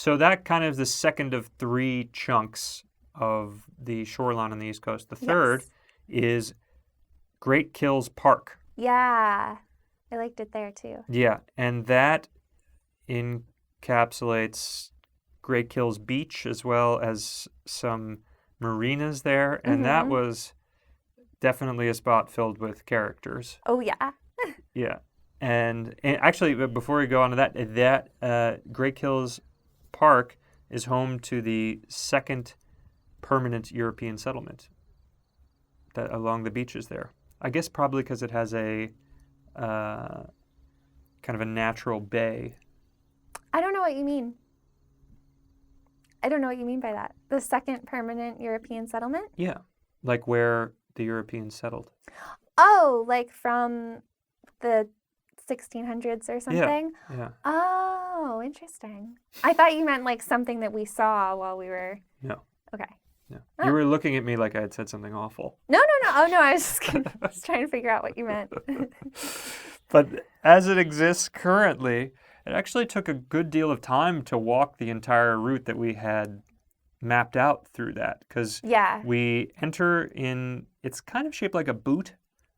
So that kind of is the second of three chunks of the shoreline on the East Coast. The third is Great Kills Park. Yeah. I liked it there too. Yeah, and that encapsulates Great Kills Beach as well as some marinas there, and that was definitely a spot filled with characters. Oh, yeah. Yeah. And actually, before we go on to that Great Kills Park is home to the second permanent European settlement that along the beaches there. I guess probably because it has a kind of a natural bay. I don't know what you mean. I don't know what you mean by that. The second permanent European settlement? Yeah, like where the Europeans settled. Oh, like from the 1600s or something? Yeah. Oh, interesting. I thought you meant like something that we saw while we were... No. Okay. No. Oh. You were looking at me like I had said something awful. No. Oh, no, I was just just trying to figure out what you meant. But as it exists currently, it actually took a good deal of time to walk the entire route that we had mapped out through that. Because we enter in, it's kind of shaped like a boot,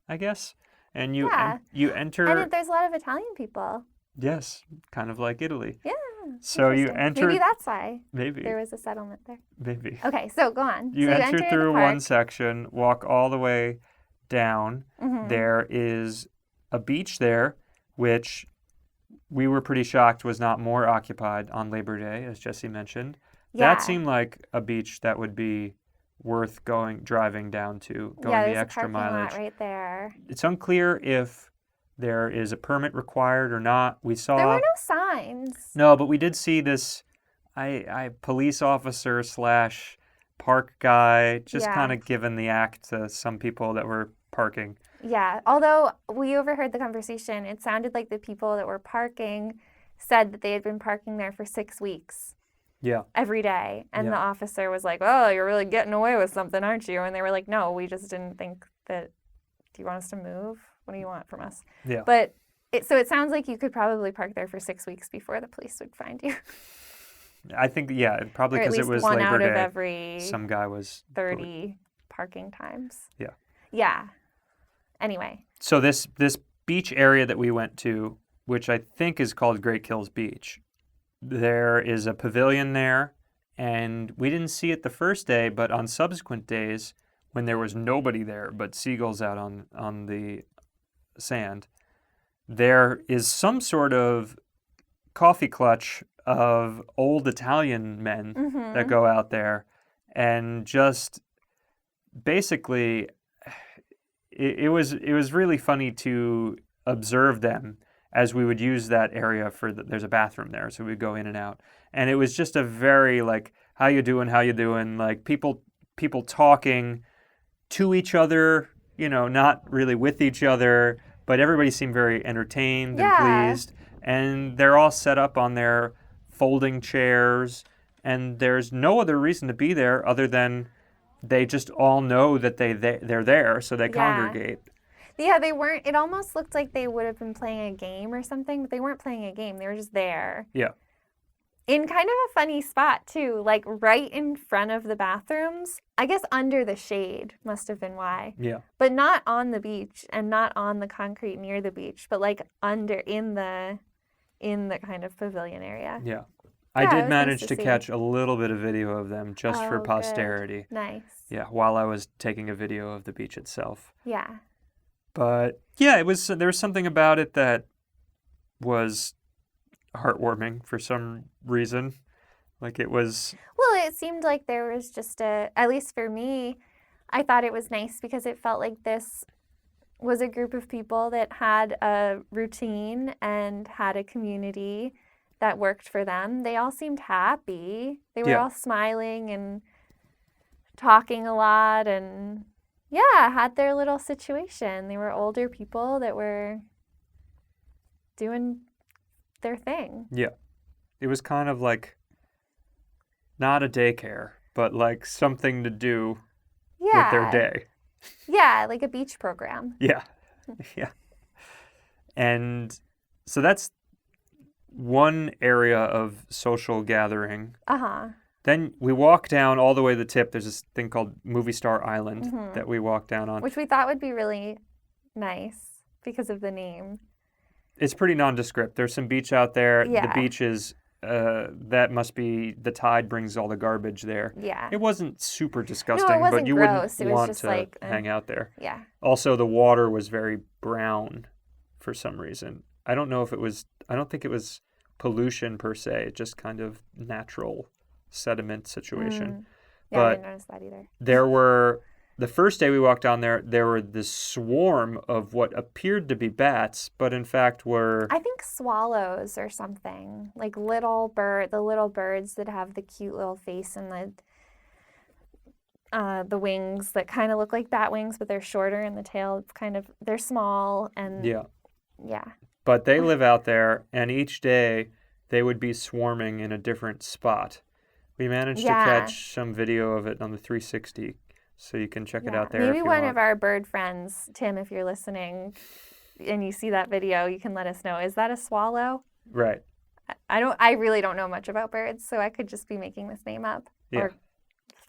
I guess. And you enter... And there's a lot of Italian people. Yes, kind of like Italy. Yeah. So you enter... Maybe that's why Maybe. there was a settlement there. Maybe. Okay, so go on. You enter through one section, walk all the way down. Mm-hmm. There is a beach there, which we were pretty shocked was not more occupied on Labor Day, as Jesse mentioned. Yeah. That seemed like a beach that would be worth driving down to, going the extra mileage. Lot right there. It's unclear if there is a permit required or not. We saw... There were no signs. No, but we did see this police officer / park guy just kind of giving the act to some people that were parking. Yeah, although we overheard the conversation, it sounded like the people that were parking said that they had been parking there for 6 weeks. Yeah. Every day. And the officer was like, oh, you're really getting away with something, aren't you? And they were like, no, we just didn't think that, do you want us to move? What do you want from us? Yeah. But so it sounds like you could probably park there for 6 weeks before the police would find you. I think, probably because it was one Labor out Day. Of every some guy was 30 parking times. Yeah. Yeah. Anyway. So this beach area that we went to, which I think is called Great Kills Beach, there is a pavilion there, and we didn't see it the first day, but on subsequent days, when there was nobody there but seagulls out on the sand, there is some sort of coffee clutch of old Italian men that go out there, and just basically it was really funny to observe them as we would use that area there's a bathroom there, so we'd go in and out. And it was just a very like, how you doing, like people talking to each other, not really with each other, but everybody seemed very entertained and pleased. And they're all set up on their folding chairs, and there's no other reason to be there other than they just all know that they're there, so they congregate. Yeah, they weren't, it almost looked like they would have been playing a game or something, but they weren't playing a game. They were just there. Yeah. In kind of a funny spot, too, like right in front of the bathrooms. I guess under the shade must have been why. Yeah. But not on the beach and not on the concrete near the beach, but like in the kind of pavilion area. Yeah. I did manage to catch a little bit of video of them just for posterity. Good. Nice. Yeah, while I was taking a video of the beach itself. Yeah. But yeah, there was something about it that was heartwarming for some reason. Like it was... Well, it seemed like there was just at least for me, I thought it was nice because it felt like this was a group of people that had a routine and had a community that worked for them. They all seemed happy. They were all smiling and talking a lot and had their little situation. They were older people that were doing their thing. Yeah. It was kind of like not a daycare, but like something to do with their day. Yeah, like a beach program. Yeah. Yeah. And so that's one area of social gathering. Uh-huh. Then we walk down all the way to the tip. There's this thing called Movie Star Island Mm-hmm. that we walk down on. Which we thought would be really nice because of the name. It's pretty nondescript. There's some beach out there. The Yeah. beach is, that must be, the tide brings all the garbage there. Yeah. It wasn't super disgusting, wasn't but you gross. wouldn't It was want just to like, hang out there. Yeah. Also, the water was very brown for some reason. I don't think it was pollution per se, just kind of natural sediment situation. Yeah, I But didn't notice that either. the first day we walked down there were this swarm of what appeared to be bats, but in fact were, I think swallows or something. Like the little birds that have the cute little face and the wings that kind of look like bat wings, but they're shorter and the tail they're small and yeah. yeah. But they live out there, and each day they would be swarming in a different spot. We managed to Yeah. catch some video of it on the 360, so you can check it out there Maybe if you one want. of our bird friends, Tim, if you're listening and you see that video, you can let us know. Is that a swallow? Right. I really don't know much about birds, so I could just be making this name up Yeah. or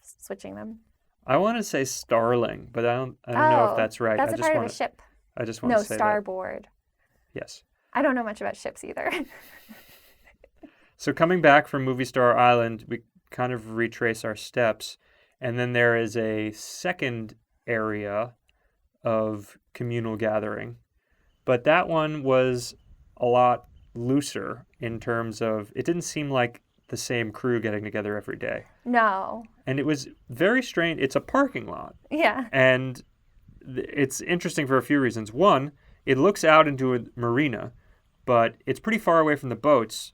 switching them. I want to say starling, but I don't know if that's right. That's I a just part want of a ship. I just want No, to say that. starboard. Yes. I don't know much about ships either. So coming back from Movie Star Island, we kind of retrace our steps, and then there is a second area of communal gathering. But that one was a lot looser in terms of, it didn't seem like the same crew getting together every day. No. And it was very strange. It's a parking lot. Yeah. And it's interesting for a few reasons. One, it looks out into a marina, but it's pretty far away from the boats,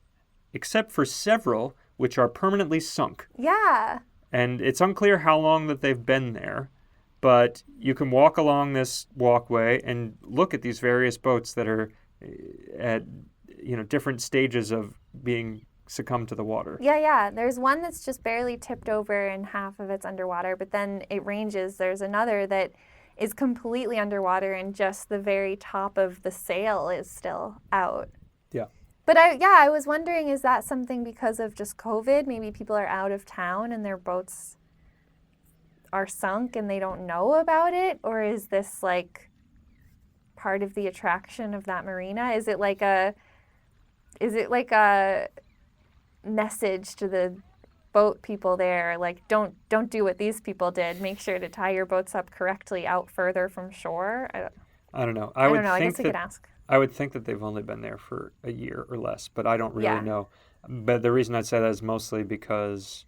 except for several which are permanently sunk. Yeah. And it's unclear how long that they've been there, but you can walk along this walkway and look at these various boats that are at different stages of being succumbed to the water. Yeah. There's one that's just barely tipped over and half of it's underwater, but then it ranges. There's another that is completely underwater and just the very top of the sail is still out. Yeah. But I was wondering, is that something because of just COVID? Maybe people are out of town and their boats are sunk and they don't know about it? Or is this like part of the attraction of that marina? Is it like a message to the boat people there, like don't do what these people did. Make sure to tie your boats up correctly out further from shore? I don't know. I don't know. I guess we could ask. I would think that they've only been there for a year or less, but I don't really Yeah. know. But the reason I'd say that is mostly because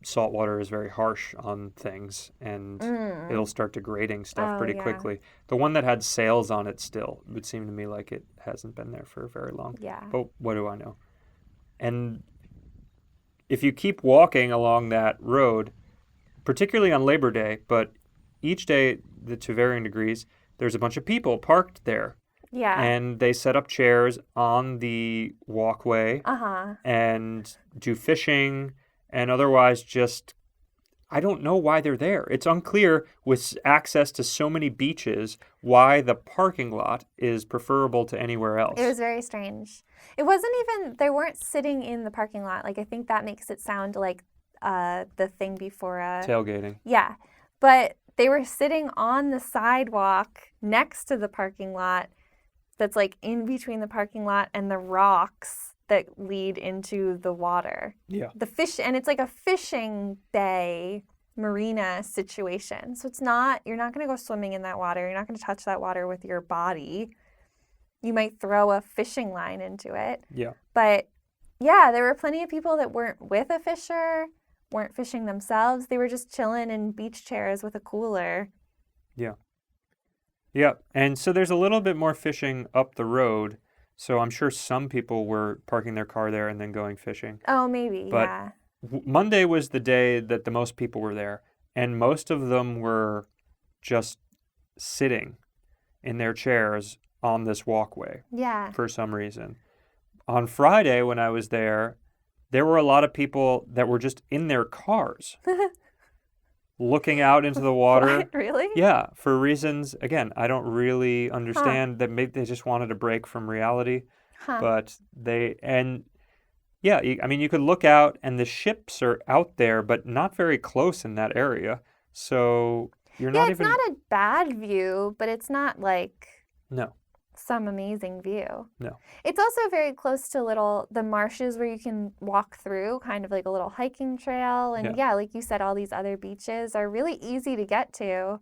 salt water is very harsh on things, and it'll start degrading stuff pretty yeah. quickly. The one that had sails on it still would seem to me like it hasn't been there for very long. Yeah. But what do I know? And if you keep walking along that road, particularly on Labor Day, but each day to varying degrees, there's a bunch of people parked there. Yeah. And they set up chairs on the walkway and do fishing and otherwise just, I don't know why they're there. It's unclear with access to so many beaches why the parking lot is preferable to anywhere else. It was very strange. It wasn't even, they weren't sitting in the parking lot. Like, I think that makes it sound like the thing before tailgating. Yeah. But they were sitting on the sidewalk next to the parking lot that's like in between the parking lot and the rocks that lead into the water. Yeah. And it's like a fishing bay marina situation. So you're not going to go swimming in that water. You're not going to touch that water with your body. You might throw a fishing line into it. Yeah. But yeah, there were plenty of people that weren't with a fisher, weren't fishing themselves. They were just chilling in beach chairs with a cooler. Yeah. Yeah. And so there's a little bit more fishing up the road. So I'm sure some people were parking their car there and then going fishing. Oh, maybe. But yeah. Monday was the day that the most people were there. And most of them were just sitting in their chairs on this walkway. Yeah. For some reason. On Friday, when I was there were a lot of people that were just in their cars looking out into the water. What? Really? Yeah, for reasons, again, I don't really understand that maybe they just wanted a break from reality. Huh. but yeah, I mean, you could look out and the ships are out there, but not very close in that area. So you're Yeah, not it's even, not a bad view, but it's not like no, some amazing view. no. It's also very close to the marshes where you can walk through, kind of like a little hiking trail. And Yeah. yeah, like you said, all these other beaches are really easy to get to.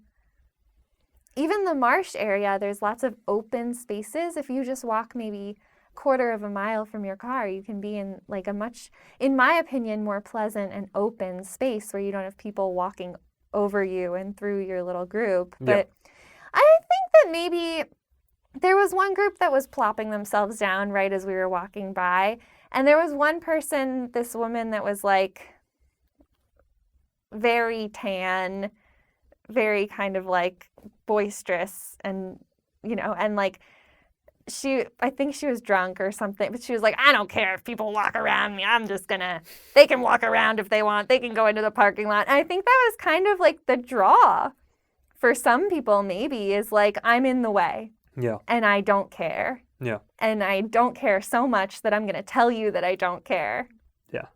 Even the marsh area, there's lots of open spaces. If you just walk maybe quarter of a mile from your car, you can be in like a much, in my opinion, more pleasant and open space where you don't have people walking over you and through your little group. Yeah. But I think that maybe there was one group that was plopping themselves down right as we were walking by. And there was one person, this woman, that was like very tan, very kind of like boisterous and, and like I think she was drunk or something, but she was like, I don't care if people walk around me. They can walk around if they want. They can go into the parking lot. And I think that was kind of like the draw for some people, maybe, is like, I'm in the way. Yeah. And I don't care. Yeah. And I don't care so much that I'm going to tell you that I don't care. Yeah.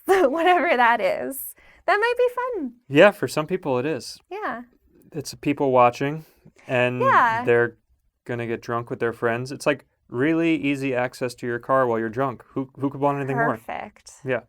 So whatever that is, that might be fun. Yeah, for some people it is. Yeah. It's people watching and Yeah. they're going to get drunk with their friends. It's like really easy access to your car while you're drunk. Who could want anything more? Perfect. Yeah.